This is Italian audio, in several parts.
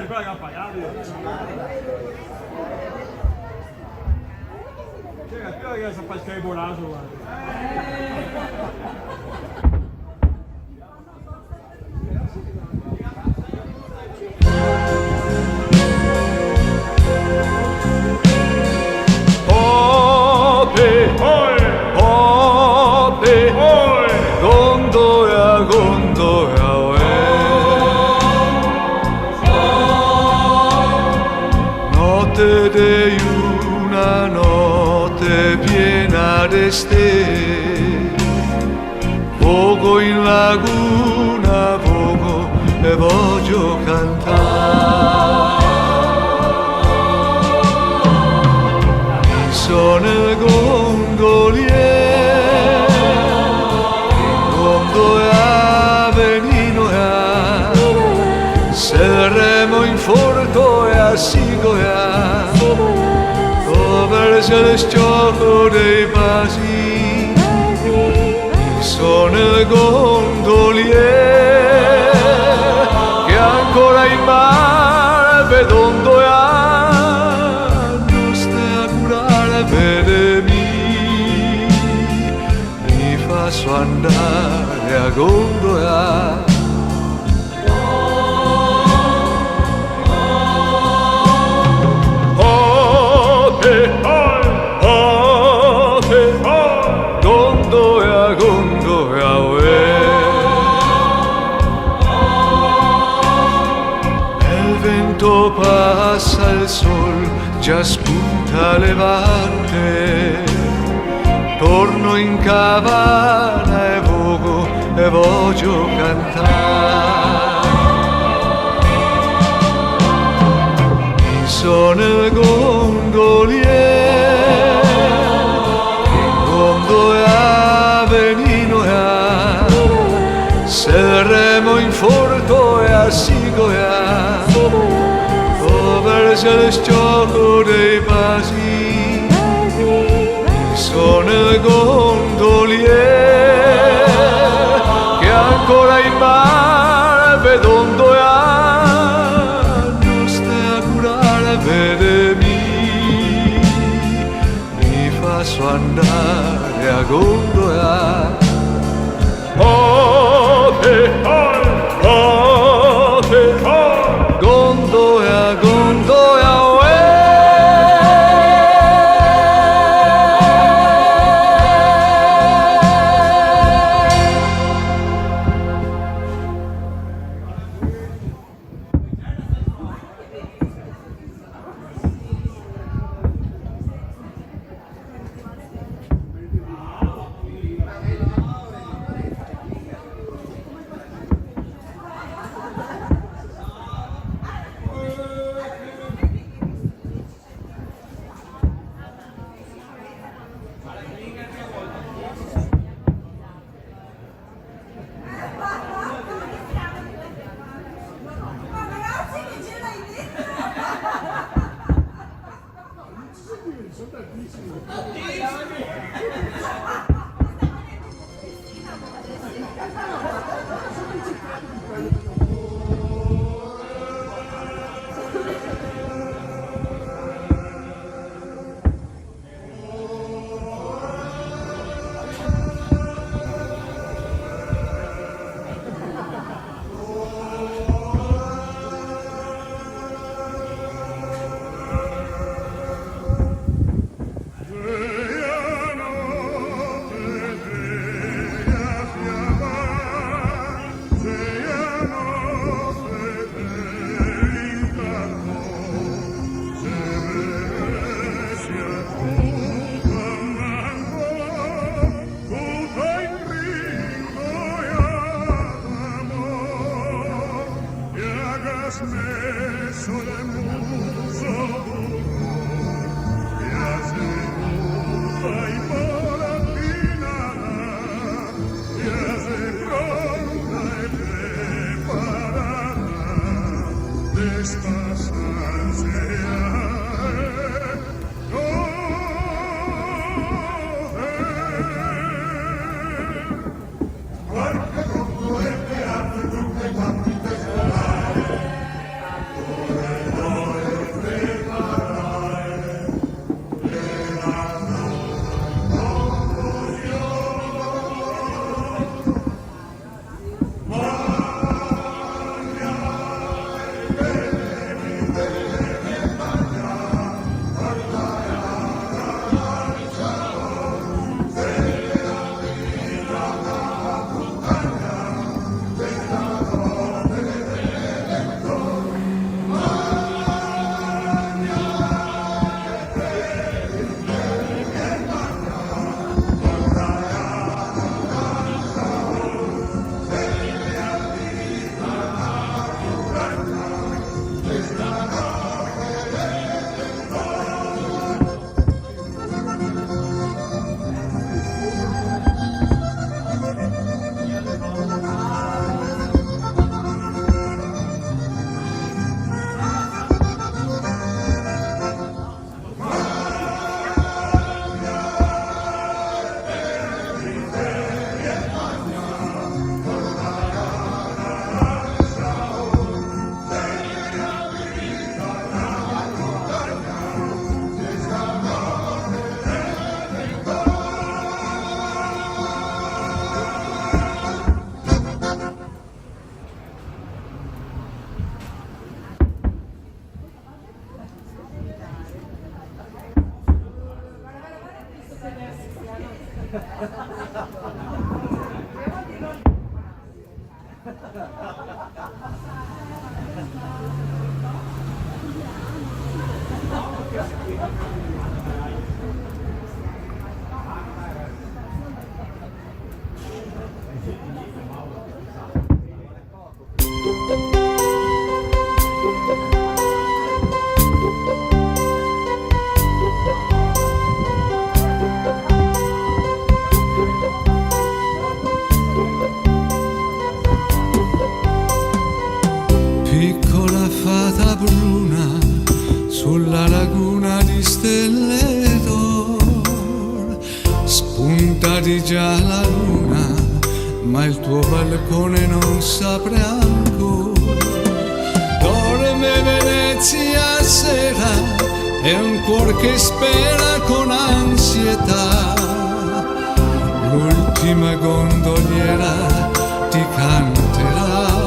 Quella che ha pagato. Quella che si fa il carburato, guarda. Notte di una notte piena di stelle, vogo in laguna, vogo e voglio cantare. Sono il gondoliere, quando è avvenino se remo in forto e a Sigoia, dove c'è il gioco dei vasi, sono il gondoliere che ancora in mare vedondo e non stai a curare, vedemi, mi faccio andare a gondola. Passa il sol, già spunta levante, torno in cabana e vogo e voglio cantare. Sono il gondoliere, quando è avvenino se remo in forto e a Sigoia, c'è il gioco dei vasi, sono il gondoliere che ancora in mare vedondo e non stai a curare, vedemi, mi faccio andare a gondola. Gondola, gondola. Piccola fata bruna sulla laguna di stelle d'oro, spunta di già la luna, ma il tuo balcone non s'apre ancora. Dorme Venezia sera, è un cuor che spera con ansietà. L'ultima gondoliera ti canterà.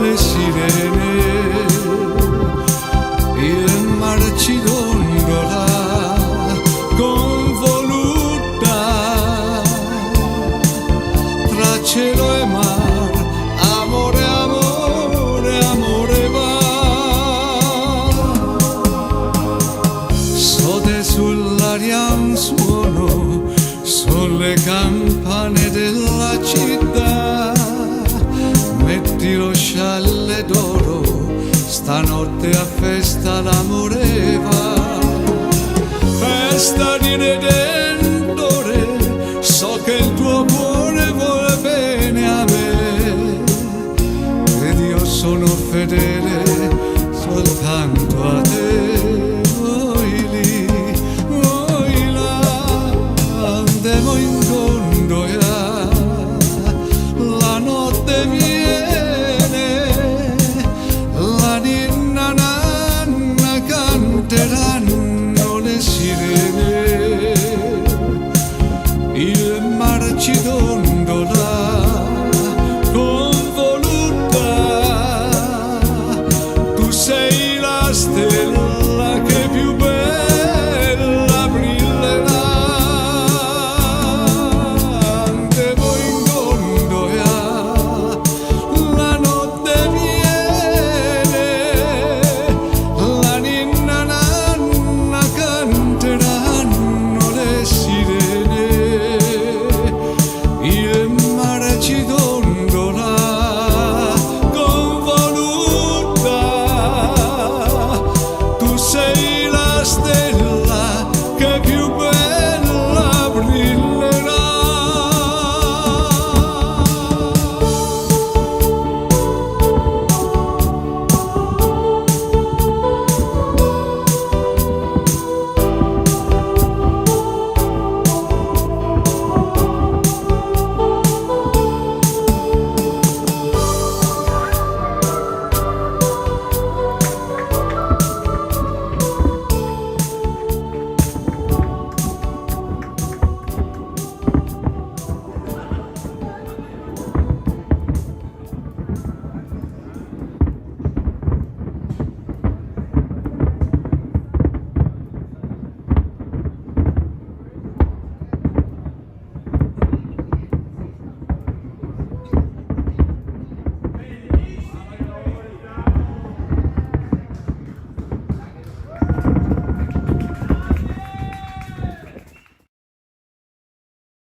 Le sirene, il mare ci dondola convoluta tra cielo e mar, amore, amore, amore va. Sode sull'aria un suono, sono le campane della città. Metti lo scialle d'oro, stanotte a festa l'amore va. Festa di Redentore, so che il tuo cuore vuole bene a me, ed io sono fedele soltanto a te.